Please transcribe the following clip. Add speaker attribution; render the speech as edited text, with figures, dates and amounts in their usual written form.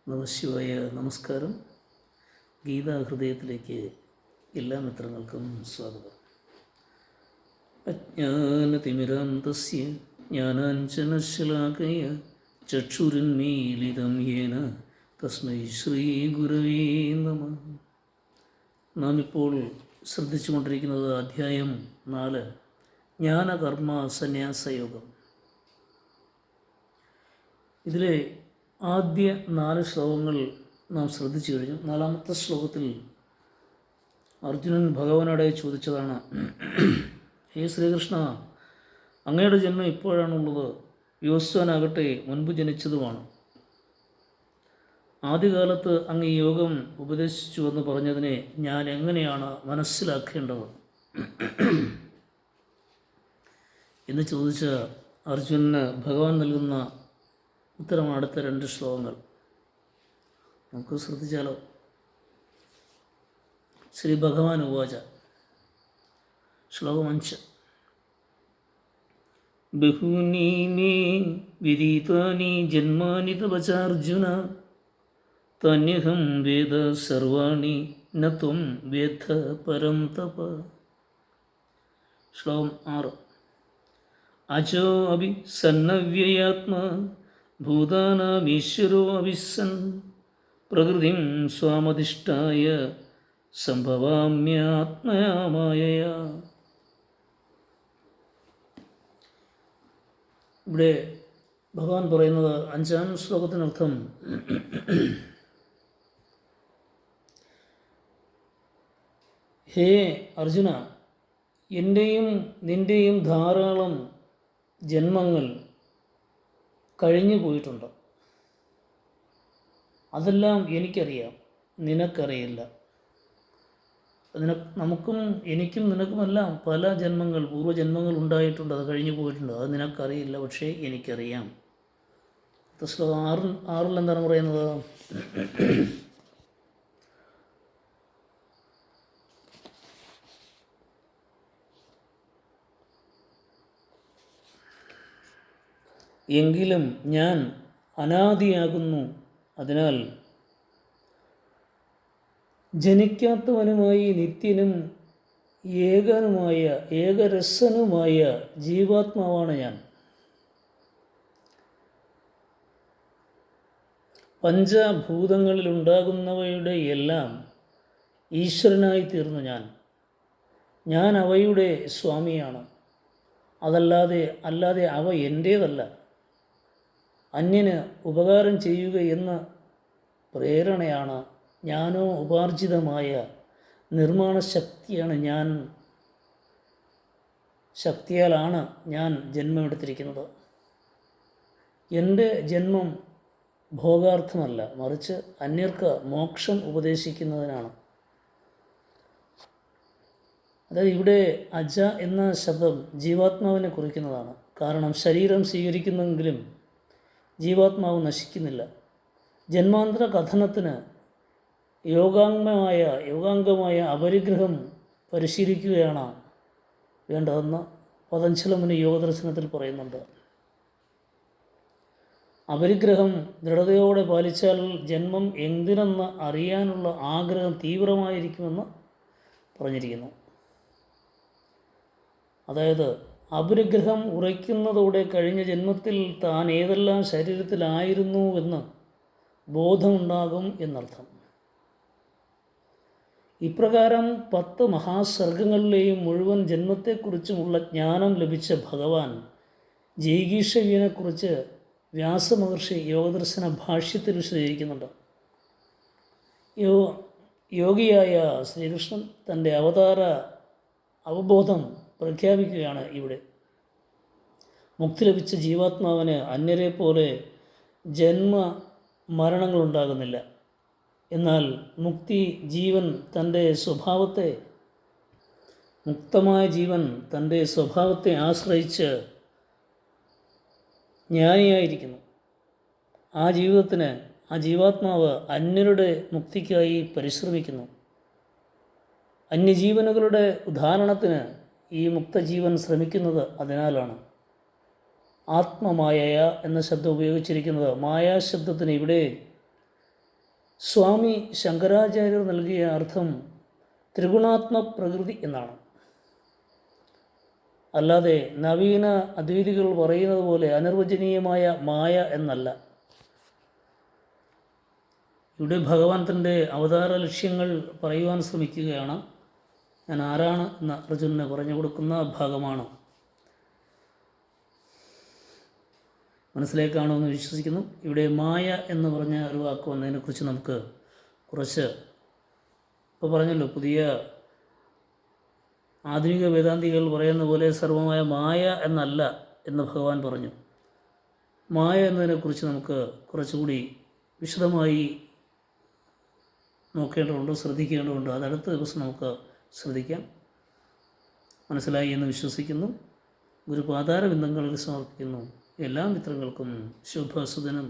Speaker 1: നമശിവായ. നമസ്കാരം. ഗീതാഹൃദയത്തിലേക്ക് എല്ലാ മിത്രങ്ങൾക്കും സ്വാഗതം. അജ്ഞാനതിമിരാന്തസ്യ ജ്ഞാനാഞ്ജനശലാകയ ചക്ഷുരുന്മീലിതം യേന തസ്മൈ ശ്രീ ഗുരവേ നമഃ. നാം ഇപ്പോൾ ശ്രദ്ധിച്ചുകൊണ്ടിരിക്കുന്നത് അധ്യായം 4, ജ്ഞാനകർമ്മ സന്യാസയോഗം. ഇതിലെ ആദ്യ 4 ശ്ലോകങ്ങൾ നാം ശ്രദ്ധിച്ചു കഴിഞ്ഞു. 4-ാമത്തെ ശ്ലോകത്തിൽ അർജുനൻ ഭഗവാനോടെ ചോദിച്ചതാണ്, ഹേ ശ്രീകൃഷ്ണ, അങ്ങയുടെ ജന്മം ഇപ്പോഴാണുള്ളത്, യോസ്വാനാകട്ടെ മുൻപ് ജനിച്ചതുമാണ്. ആദ്യകാലത്ത് അങ്ങ് ഈ യോഗം ഉപദേശിച്ചുവെന്ന് പറഞ്ഞതിനെ ഞാൻ എങ്ങനെയാണ് മനസ്സിലാക്കേണ്ടത് എന്ന് ചോദിച്ച അർജുനന് ഭഗവാൻ നൽകുന്ന ഉത്തരമാണ് അടുത്ത 2 ശ്ലോകങ്ങൾ. നമുക്ക് ശ്രദ്ധിച്ചാലോ. ശ്രീ ഭഗവാൻ ഉവാച. ശ്ലോകം 5. ബഹൂനി മേ വിദിതാനി ജന്മാനി തവ ചാർജുന തന്യഹം വേദ സർവാണി ന ത്വം വേദ പരം തപ. ശ്ലോകം 6. അജോ അഭി സന്നവ്യയാത്മാ ഭൂതാനാമീശ്വരോ അവിസൻ പ്രകൃതിം സ്വാമധിഷ്ഠായ സംഭവാമ്യാത്മയാമായയാ. ഇവിടെ ഭഗവാൻ പറയുന്നത് 5-ാം ശ്ലോകത്തിനർത്ഥം, ഹേ അർജുന, എൻ്റെയും നിൻ്റെയും ധാരാളം ജന്മങ്ങൾ കഴിഞ്ഞു പോയിട്ടുണ്ട്. അതെല്ലാം എനിക്കറിയാം, നിനക്കറിയില്ല. എനിക്കും നിനക്കുമെല്ലാം പല ജന്മങ്ങൾ, പൂർവ്വജന്മങ്ങൾ ഉണ്ടായിട്ടുണ്ട്, അത് കഴിഞ്ഞു പോയിട്ടുണ്ട്. അത് നിനക്കറിയില്ല, പക്ഷേ എനിക്കറിയാം. ശ്ലോകം 6 എന്താണ് പറയുന്നത്? എങ്കിലും ഞാൻ അനാദിയാകുന്നു, അതിനാൽ ജനിക്കാത്തവനുമായി നിത്യനും ഏകരസനുമായ ജീവാത്മാവാണ് ഞാൻ. പഞ്ചഭൂതങ്ങളിലുണ്ടാകുന്നവയുടെ എല്ലാം ഈശ്വരനായി തീർന്നു ഞാൻ അവയുടെ സ്വാമിയാണ്. അല്ലാതെ അവ എൻ്റേതല്ല. അന്യന് ഉപകാരം ചെയ്യുക എന്ന പ്രേരണയാണ്, ജ്ഞാനോ ഉപാർജിതമായ നിർമ്മാണ ശക്തിയാലാണ് ഞാൻ ജന്മമെടുത്തിരിക്കുന്നത്. എൻ്റെ ജന്മം ഭോഗാർത്ഥമല്ല, മറിച്ച് അന്യർക്ക് മോക്ഷം ഉപദേശിക്കുന്നതിനാണ്. അതായത് ഇവിടെ അജ എന്ന ശബ്ദം ജീവാത്മാവിനെ കുറിക്കുന്നതാണ്. കാരണം ശരീരം സ്വീകരിക്കുന്നെങ്കിലും ജീവാത്മാവ് നശിക്കുന്നില്ല. ജന്മാന്തര കഥനത്തിന് യോഗാംഗമായ അപരിഗ്രഹം പരിശീലിക്കുകയാണ് വേണ്ടതെന്ന് പതഞ്ജലി മുനി യോഗദർശനത്തിൽ പറയുന്നുണ്ട്. അപരിഗ്രഹം ദൃഢതയോടെ പാലിച്ചാൽ ജന്മം എന്തിനെന്ന് അറിയാനുള്ള ആഗ്രഹം തീവ്രമായിരിക്കുമെന്ന് പറഞ്ഞിരിക്കുന്നു. അതായത് അപരിഗ്രഹം ഉറയ്ക്കുന്നതോടെ കഴിഞ്ഞ ജന്മത്തിൽ താൻ ഏതെല്ലാം ശരീരത്തിലായിരുന്നുവെന്ന് ബോധമുണ്ടാകും എന്നർത്ഥം. ഇപ്രകാരം 10 മഹാസർഗങ്ങളിലെയും മുഴുവൻ ജന്മത്തെക്കുറിച്ചുമുള്ള ജ്ഞാനം ലഭിച്ച ഭഗവാൻ ജൈഗീഷവ്യനെക്കുറിച്ച് വ്യാസമഹർഷി യോഗദർശന ഭാഷ്യത്തിൽ വിശദീകരിക്കുന്നുണ്ട്. യോഗിയായ ശ്രീകൃഷ്ണൻ തൻ്റെ അവതാര അവബോധം പ്രഖ്യാപിക്കുകയാണ് ഇവിടെ. മുക്തി ലഭിച്ച ജീവാത്മാവിന് അന്യരെ പോലെ മരണങ്ങളുണ്ടാകുന്നില്ല. എന്നാൽ മുക്തമായ ജീവൻ തൻ്റെ സ്വഭാവത്തെ ആശ്രയിച്ച് ജ്ഞാനിയായിരിക്കുന്നു. ആ ജീവാത്മാവ് അന്യരുടെ മുക്തിക്കായി പരിശ്രമിക്കുന്നു. അന്യജീവനുകളുടെ ഉദാഹരണത്തിന് ഈ മുക്തജീവൻ ശ്രമിക്കുന്നത് അതിനാലാണ്. ആത്മമായ എന്ന ശബ്ദം ഉപയോഗിച്ചിരിക്കുന്നത് മായാശബ്ദത്തിന് ഇവിടെ സ്വാമി ശങ്കരാചാര്യർ നൽകിയ അർത്ഥം ത്രിഗുണാത്മക പ്രകൃതി എന്നാണ്. അല്ലാതെ നവീന അദ്വൈതികൾ പറയുന്നത് പോലെ അനിർവചനീയമായ മായ എന്നല്ല. ഇവിടെ ഭഗവാൻ തൻ്റെ അവതാര ലക്ഷ്യങ്ങൾ പറയുവാൻ ശ്രമിക്കുകയാണ്. ഞാൻ ആരാണ് എന്ന അർജുനന് പറഞ്ഞു കൊടുക്കുന്ന ഭാഗമാണ്. മനസ്സിലേക്കാണോ എന്ന് വിശ്വസിക്കുന്നു. ഇവിടെ മായ എന്ന് പറഞ്ഞ ഒരു വാക്ക് വന്നതിനെക്കുറിച്ച് നമുക്ക് കുറച്ച് ഇപ്പോൾ പറഞ്ഞല്ലോ, പുതിയ ആധുനിക വേദാന്തികൾ പറയുന്ന പോലെ സർവമായ മായ എന്നല്ല എന്ന് ഭഗവാൻ പറഞ്ഞു. മായ എന്നതിനെക്കുറിച്ച് നമുക്ക് കുറച്ചുകൂടി വിശദമായി നോക്കേണ്ടതുണ്ട്, ശ്രദ്ധിക്കേണ്ടതുണ്ട്. അതടുത്ത ദിവസം നമുക്ക് ശ്രദ്ധിക്കാം. മനസ്സിലായി എന്ന് വിശ്വസിക്കുന്നു. ഗുരുപാദാരബിന്ദങ്ങളിൽ സമർപ്പിക്കുന്നു. എല്ലാ മിത്രങ്ങൾക്കും ശുഭസുദിനം.